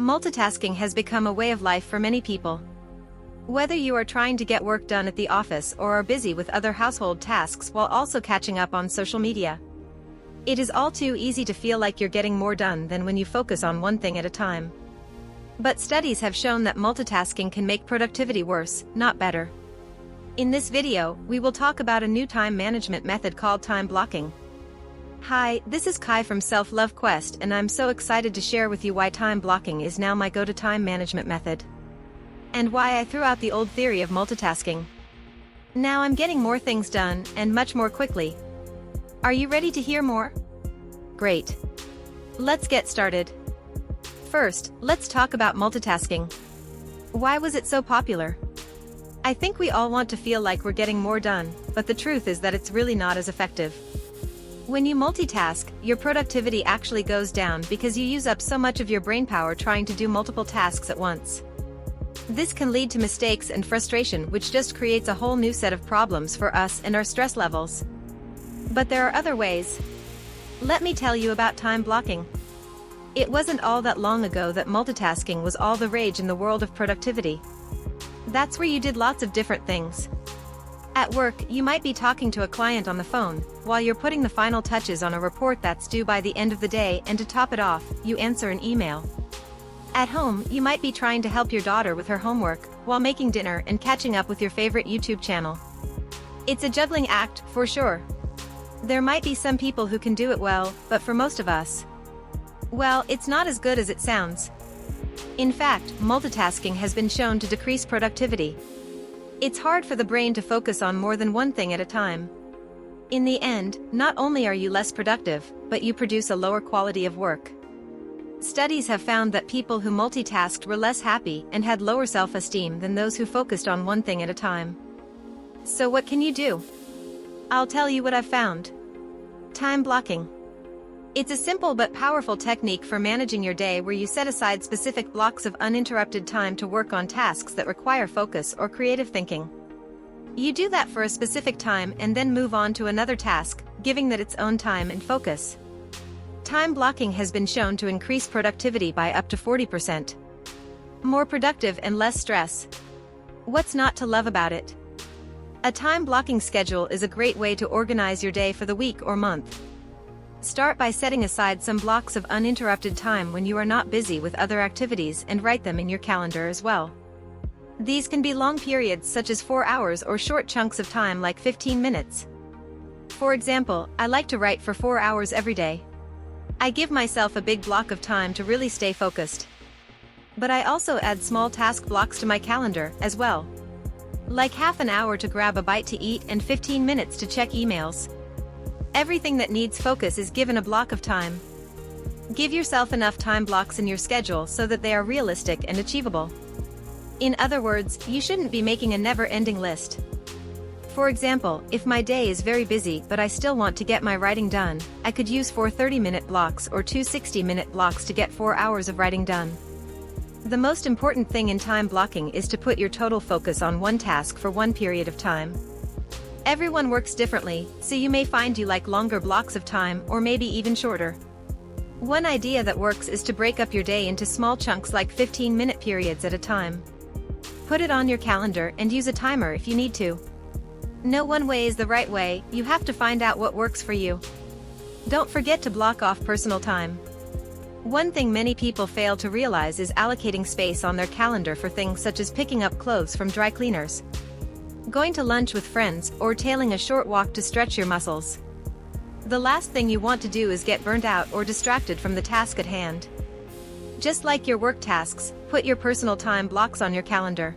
Multitasking has become a way of life for many people. Whether you are trying to get work done at the office or are busy with other household tasks while also catching up on social media, it is all too easy to feel like you're getting more done than when you focus on one thing at a time. But studies have shown that multitasking can make productivity worse, not better. In this video, we will talk about a new time management method called time blocking. Hi, this is Kai from Self-Love Quest, and I'm so excited to share with you why time blocking is now my go-to time management method. And why I threw out the old theory of multitasking. Now I'm getting more things done, and much more quickly. Are you ready to hear more? Great. Let's get started. First, let's talk about multitasking. Why was it so popular? I think we all want to feel like we're getting more done, but the truth is that it's really not as effective. When you multitask, your productivity actually goes down because you use up so much of your brain power trying to do multiple tasks at once. This can lead to mistakes and frustration, which just creates a whole new set of problems for us and our stress levels. But there are other ways. Let me tell you about time blocking. It wasn't all that long ago that multitasking was all the rage in the world of productivity. That's where you did lots of different things. At work, you might be talking to a client on the phone, while you're putting the final touches on a report that's due by the end of the day, and to top it off, you answer an email. At home, you might be trying to help your daughter with her homework, while making dinner and catching up with your favorite YouTube channel. It's a juggling act, for sure. There might be some people who can do it well, but for most of us, well, it's not as good as it sounds. In fact, multitasking has been shown to decrease productivity. It's hard for the brain to focus on more than one thing at a time. In the end, not only are you less productive, but you produce a lower quality of work. Studies have found that people who multitasked were less happy and had lower self-esteem than those who focused on one thing at a time. So what can you do? I'll tell you what I've found. Time blocking. It's a simple but powerful technique for managing your day where you set aside specific blocks of uninterrupted time to work on tasks that require focus or creative thinking. You do that for a specific time and then move on to another task, giving that its own time and focus. Time blocking has been shown to increase productivity by up to 40%. More productive and less stress. What's not to love about it? A time blocking schedule is a great way to organize your day for the week or month. Start by setting aside some blocks of uninterrupted time when you are not busy with other activities and write them in your calendar as well. These can be long periods such as 4 hours or short chunks of time like 15 minutes. For example, I like to write for 4 hours every day. I give myself a big block of time to really stay focused. But I also add small task blocks to my calendar as well. Like half an hour to grab a bite to eat and 15 minutes to check emails. Everything that needs focus is given a block of time. Give yourself enough time blocks in your schedule so that they are realistic and achievable. In other words, you shouldn't be making a never-ending list. For example, if my day is very busy but I still want to get my writing done, I could use 4 30-minute blocks or 2 60-minute blocks to get 4 hours of writing done. The most important thing in time blocking is to put your total focus on one task for one period of time. Everyone works differently, so you may find you like longer blocks of time or maybe even shorter. One idea that works is to break up your day into small chunks like 15-minute periods at a time. Put it on your calendar and use a timer if you need to. No one way is the right way, you have to find out what works for you. Don't forget to block off personal time. One thing many people fail to realize is allocating space on their calendar for things such as picking up clothes from dry cleaners, going to lunch with friends, or tailing a short walk to stretch your muscles. The last thing you want to do is get burnt out or distracted from the task at hand. Just like your work tasks, put your personal time blocks on your calendar.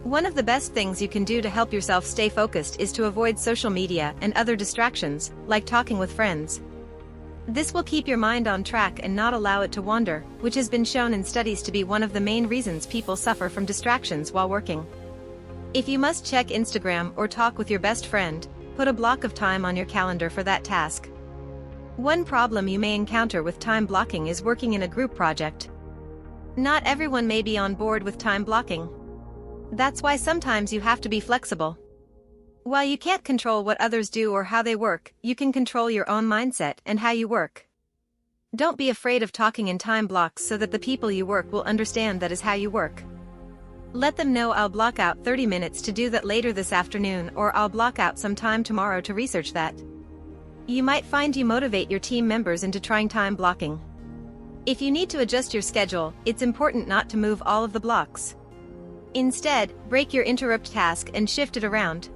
One of the best things you can do to help yourself stay focused is to avoid social media and other distractions, like talking with friends. This will keep your mind on track and not allow it to wander, which has been shown in studies to be one of the main reasons people suffer from distractions while working. If you must check Instagram or talk with your best friend, put a block of time on your calendar for that task. One problem you may encounter with time blocking is working in a group project. Not everyone may be on board with time blocking. That's why sometimes you have to be flexible. While you can't control what others do or how they work, you can control your own mindset and how you work. Don't be afraid of talking in time blocks so that the people you work will understand that is how you work. Let them know I'll block out 30 minutes to do that later this afternoon, or I'll block out some time tomorrow to research that. You might find you motivate your team members into trying time blocking. If you need to adjust your schedule, it's important not to move all of the blocks. Instead, break your interrupt task and shift it around.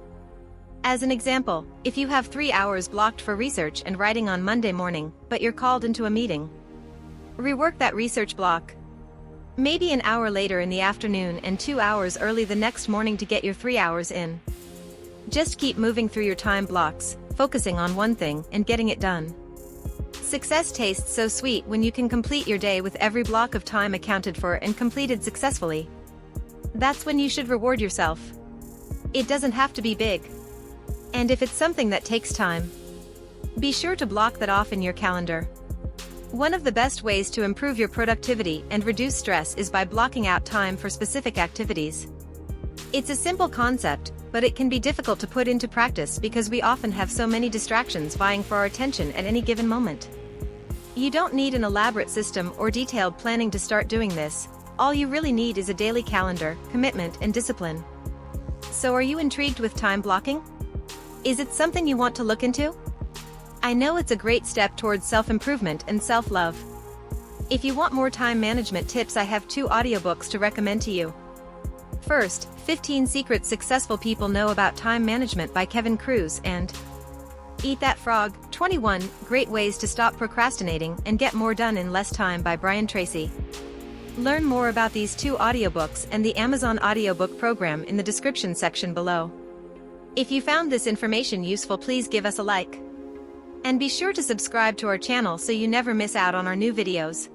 As an example, if you have 3 hours blocked for research and writing on Monday morning, but you're called into a meeting, rework that research block. Maybe an hour later in the afternoon and 2 hours early the next morning to get your 3 hours in. Just keep moving through your time blocks, focusing on one thing and getting it done. Success tastes so sweet when you can complete your day with every block of time accounted for and completed successfully. That's when you should reward yourself. It doesn't have to be big. And if it's something that takes time, be sure to block that off in your calendar. One of the best ways to improve your productivity and reduce stress is by blocking out time for specific activities. It's a simple concept, but it can be difficult to put into practice because we often have so many distractions vying for our attention at any given moment. You don't need an elaborate system or detailed planning to start doing this. All you really need is a daily calendar, commitment, and discipline. So are you intrigued with time blocking? Is it something you want to look into? I know it's a great step towards self-improvement and self-love. If you want more time management tips, I have 2 audiobooks to recommend to you. First, 15 Secrets Successful People Know About Time Management by Kevin Kruise, and Eat That Frog, 21 Great Ways to Stop Procrastinating and Get More Done in Less Time by Brian Tracy. Learn more about these 2 audiobooks and the Amazon audiobook program in the description section below. If you found this information useful, please give us a like. And be sure to subscribe to our channel so you never miss out on our new videos.